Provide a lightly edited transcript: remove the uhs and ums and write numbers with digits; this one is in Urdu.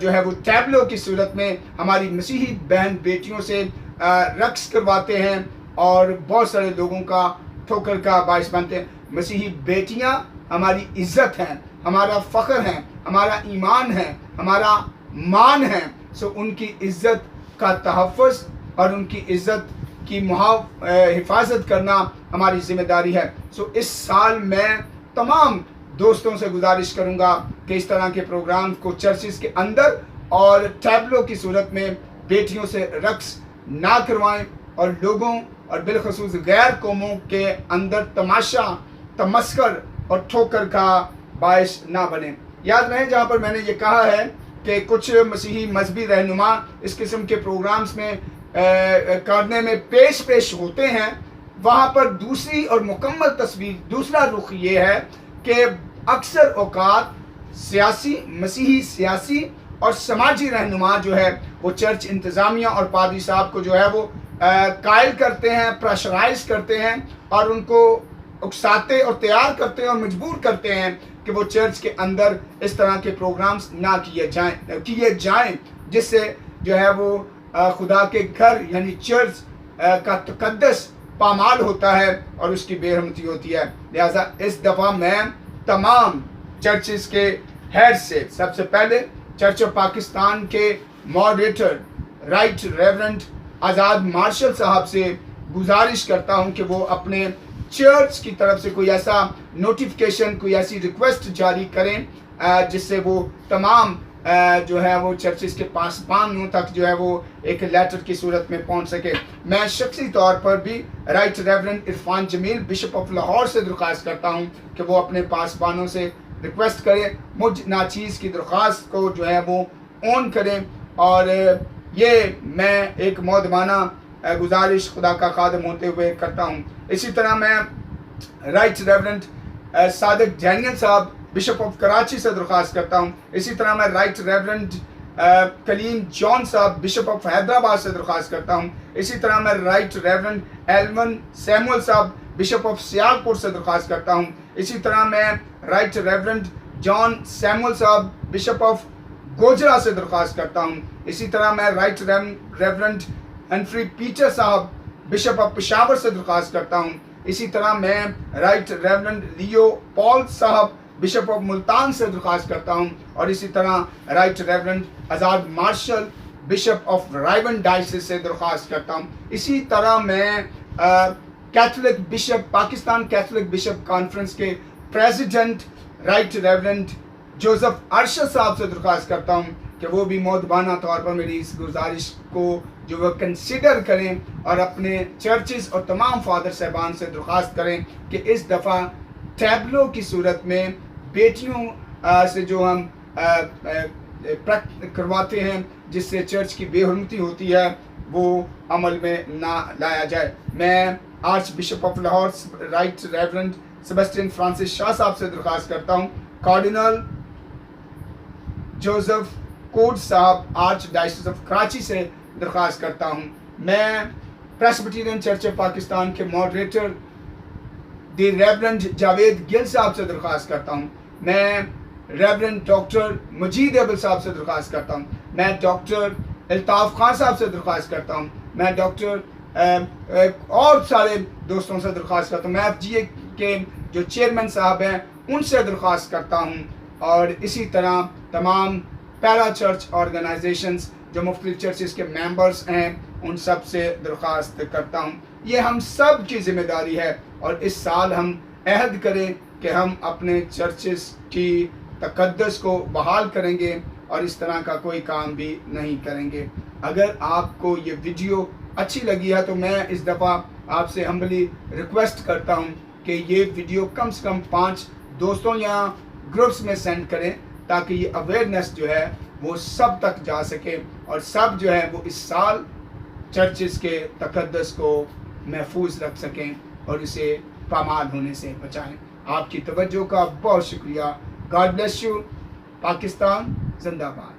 جو ہے وہ ٹیبلو کی صورت میں ہماری مسیحی بہن بیٹیوں سے رقص کرواتے ہیں اور بہت سارے لوگوں کا ٹھوکر کا باعث بنتے ہیں. مسیحی بیٹیاں ہماری عزت ہیں، ہمارا فخر ہیں، ہمارا ایمان ہے، ہمارا مان ہے. سو ان کی عزت کا تحفظ اور ان کی عزت کی حفاظت کرنا ہماری ذمہ داری ہے. سو اس سال میں تمام دوستوں سے گزارش کروں گا کہ اس طرح کے پروگرام کو چرچز کے اندر اور ٹیبلو کی صورت میں بیٹیوں سے رقص نہ کروائیں اور لوگوں اور بالخصوص غیر قوموں کے اندر تماشا، تمسخر اور ٹھوکر کا باعث نہ بنے. یاد رہے جہاں پر میں نے یہ کہا ہے کہ کچھ مسیحی مذہبی رہنما اس قسم کے پروگرامز میں کرنے میں پیش ہوتے ہیں، وہاں پر دوسری اور مکمل تصویر، دوسرا رخ یہ ہے کہ اکثر اوقات مسیحی سیاسی اور سماجی رہنما جو ہے وہ چرچ انتظامیہ اور پادری صاحب کو جو ہے وہ قائل کرتے ہیں، پریشرائز کرتے ہیں اور ان کو اکساتے اور تیار کرتے ہیں اور مجبور کرتے ہیں کہ وہ چرچ کے اندر اس طرح کے پروگرامز نہ کیے جائیں جس سے جو ہے وہ خدا کے گھر یعنی چرچ کا تقدس پامال ہوتا ہے اور اس کی بے حرمتی ہوتی ہے. لہٰذا اس دفعہ میں تمام چرچز کے ہیڈ سے سب سے پہلے چرچ آف پاکستان کے moderator right reverend Azad martial صاحب سے گزارش کرتا ہوں کہ وہ اپنے چرچ کی طرف سے کوئی ایسا نوٹیفیکیشن، کوئی ایسی ریکویسٹ جاری کریں جس سے وہ تمام جو ہے وہ چرچز کے پاسبانوں تک جو ہے وہ ایک لیٹر کی صورت میں پہنچ سکے. میں شخصی طور پر بھی right reverend Irfan Jamil bishop of Lahore سے درخواست کرتا ہوں کہ وہ اپنے پاسبانوں سے ریکویسٹ کریں، مجھ ناچیز کی درخواست کو جو ہے وہ اون کریں. اور یہ میں ایک مؤدبانہ گزارش خدا کا خادم ہوتے ہوئے کرتا ہوں. اسی طرح میں رائٹ ریورنڈ صادق جینیل صاحب بشپ آف کراچی سے درخواست کرتا ہوں. اسی طرح میں رائٹ ریورنڈ کلیم جان صاحب بشپ آف حیدرآباد سے درخواست کرتا ہوں. اسی طرح میں رائٹ ریورنڈ ایلون سیمول صاحب بشپ آف سیالکوٹ سے درخواست کرتا ہوں. اسی طرح میں رائٹ ریورنڈ جان سیمول صاحب بشپ آف گوجرا سے درخواست کرتا ہوں. اسی طرح میں رائٹ ریورنڈ ہنفری پیٹر صاحب بشپ آف پشاور سے درخواست کرتا ہوں. اسی طرح میں رائٹ ریورنڈ لیو پال صاحب بشپ آف ملتان سے درخواست کرتا ہوں. اور اسی طرح right reverend Azad Marshall bishop of Raiwind diocese سے درخواست کرتا ہوں. اسی طرح میں Catholic bishop Pakistan Catholic bishop conference کے president right reverend Joseph Arshad صاحب سے درخواست کرتا ہوں کہ وہ بھی مؤدبانہ طور پر میری اس گزارش کو جو وہ کنسیڈر کریں اور اپنے چرچز اور تمام فادر صاحبان سے درخواست کریں کہ اس دفعہ ٹیبلو کی صورت میں بیٹیوں سے جو ہم کرواتے ہیں جس سے چرچ کی بے حرمتی ہوتی ہے وہ عمل میں نہ لایا جائے. میں archbishop of Lahore right reverend Sebastian Francis Shah صاحب سے درخواست کرتا ہوں. کارڈینل جوزف کوڈ صاحب آرچ ڈائسس آف کراچی سے درخواست کرتا ہوں. میں پریسبیٹرین چرچ آف پاکستان کے ماڈریٹر دی ریورنڈ جاوید گل صاحب سے درخواست کرتا ہوں. میں ریورنڈ ڈاکٹر مجید ابل صاحب سے درخواست کرتا ہوں. میں ڈاکٹر الطاف خان صاحب سے درخواست کرتا ہوں. میں ڈاکٹر اور سارے دوستوں سے درخواست کرتا ہوں. میں ایف جی اے کے جو چیئرمین صاحب ہیں ان سے درخواست کرتا ہوں. اور اسی طرح تمام پیرا چرچ آرگنائزیشنز جو مختلف چرچز کے ممبرز ہیں ان سب سے درخواست کرتا ہوں. یہ ہم سب کی ذمہ داری ہے اور اس سال ہم عہد کریں کہ ہم اپنے چرچز کی تقدس کو بحال کریں گے اور اس طرح کا کوئی کام بھی نہیں کریں گے. اگر آپ کو یہ ویڈیو اچھی لگی ہے تو میں اس دفعہ آپ سے ہمبلی ریکویسٹ کرتا ہوں کہ یہ ویڈیو کم سے کم 5 دوستوں یا گروپس میں سینڈ کریں تاکہ یہ اویئرنیس جو ہے وہ سب تک جا سکے اور سب جو ہے وہ اس سال چرچز کے تقدس کو محفوظ رکھ سکیں اور اسے پامال ہونے سے بچائیں. آپ کی توجہ کا بہت شکریہ. God bless you. پاکستان زندہ باد.